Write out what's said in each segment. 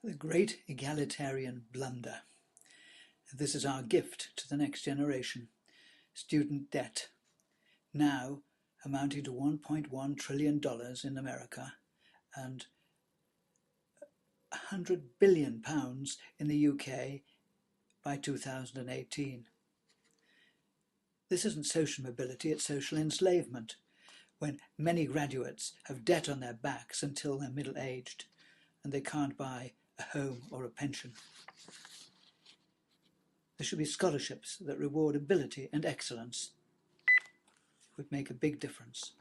The great egalitarian blunder. This is our gift to the next generation. Student debt, now amounting to $1.1 trillion in America and £100 billion in the UK by 2018. This isn't social mobility, it's social enslavement, when many graduates have debt on their backs until they're middle-aged and they can't buy a home or a pension. There should be scholarships that reward ability and excellence. It would make a big difference.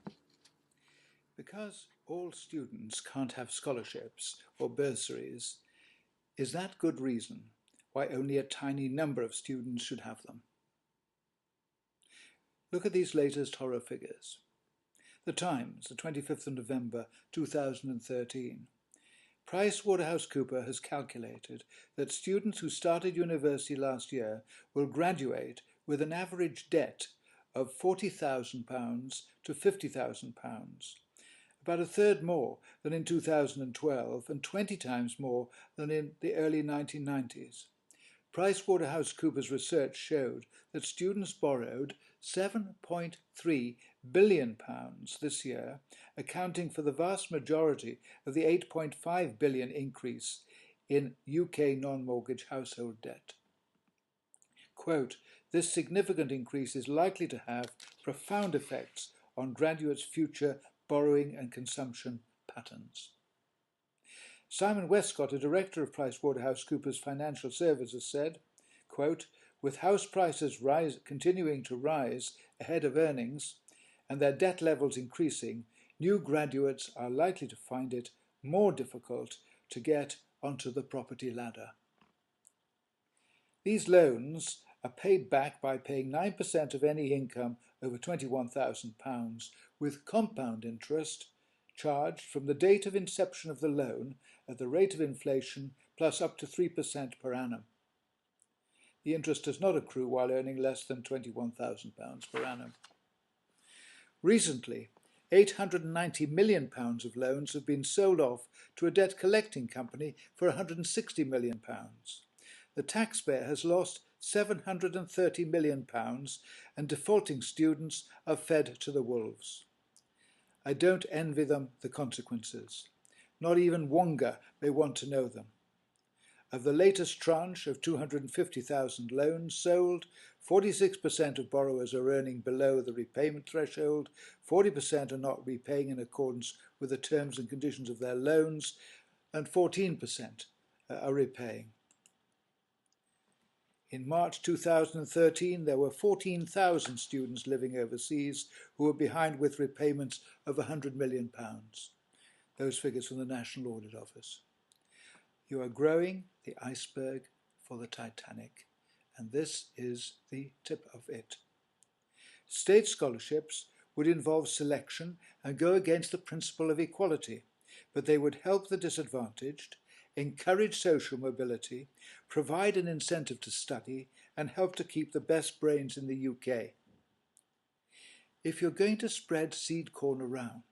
Because all students can't have scholarships or bursaries, is that good reason why only a tiny number of students should have them? Look at these latest horror figures. The Times, the 25th of November 2013. PricewaterhouseCoopers has calculated that students who started university last year will graduate with an average debt of £40,000 to £50,000, about a third more than in 2012 and 20 times more than in the early 1990s. PricewaterhouseCoopers research showed that students borrowed £7.3 billion this year, accounting for the vast majority of the £8.5 billion increase in UK non-mortgage household debt. Quote, "This significant increase is likely to have profound effects on graduates' future borrowing and consumption patterns." Simon Westcott, a director of PricewaterhouseCoopers Financial Services, said, quote, "With house prices continuing to rise ahead of earnings and their debt levels increasing, new graduates are likely to find it more difficult to get onto the property ladder." These loans are paid back by paying 9% of any income over £21,000 with compound interest charged from the date of inception of the loan at the rate of inflation plus up to 3% per annum. The interest does not accrue while earning less than £21,000 per annum. Recently, £890 million of loans have been sold off to a debt collecting company for £160 million. The taxpayer has lost £730 million and defaulting students are fed to the wolves. I don't envy them the consequences. Not even Wonga may want to know them. Of the latest tranche of 250,000 loans sold, 46% of borrowers are earning below the repayment threshold, 40% are not repaying in accordance with the terms and conditions of their loans, and 14% are repaying. In March 2013, there were 14,000 students living overseas who were behind with repayments of £100 million. Those figures from the National Audit Office. You are growing the iceberg for the Titanic, and this is the tip of it. State scholarships would involve selection and go against the principle of equality, but they would help the disadvantaged, encourage social mobility, provide an incentive to study, and help to keep the best brains in the UK. If you're going to spread seed corn around,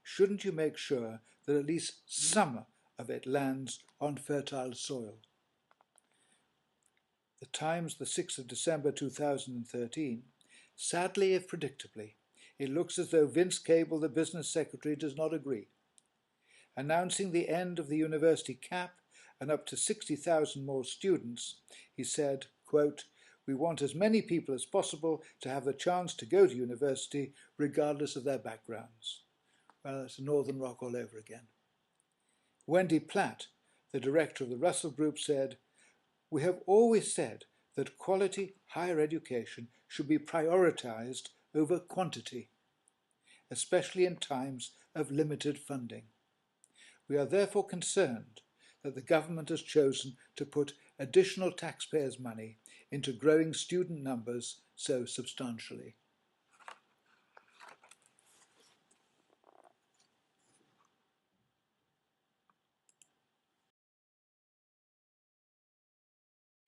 shouldn't you make sure that at least some of it lands on fertile soil? The Times, the 6th of December 2013, sadly if predictably, it looks as though Vince Cable, the business secretary, does not agree. Announcing the end of the university cap and up to 60,000 more students, he said, quote, "We want as many people as possible to have the chance to go to university regardless of their backgrounds." Well, it's Northern Rock all over again. Wendy Platt, the director of the Russell Group, said, "We have always said that quality higher education should be prioritised over quantity, especially in times of limited funding. We are therefore concerned that the government has chosen to put additional taxpayers' money into growing student numbers so substantially."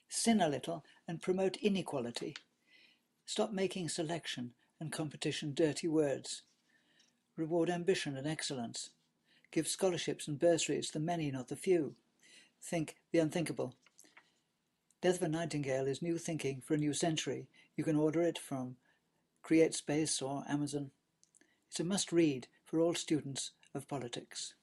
Sin a little and promote inequality. Stop making selection and competition dirty words. Reward ambition and excellence. Give scholarships and bursaries to the many, not the few. think the unthinkable. Death of a Nightingale is new thinking for a new century. You can order it from CreateSpace or Amazon. It's a must-read for all students of politics.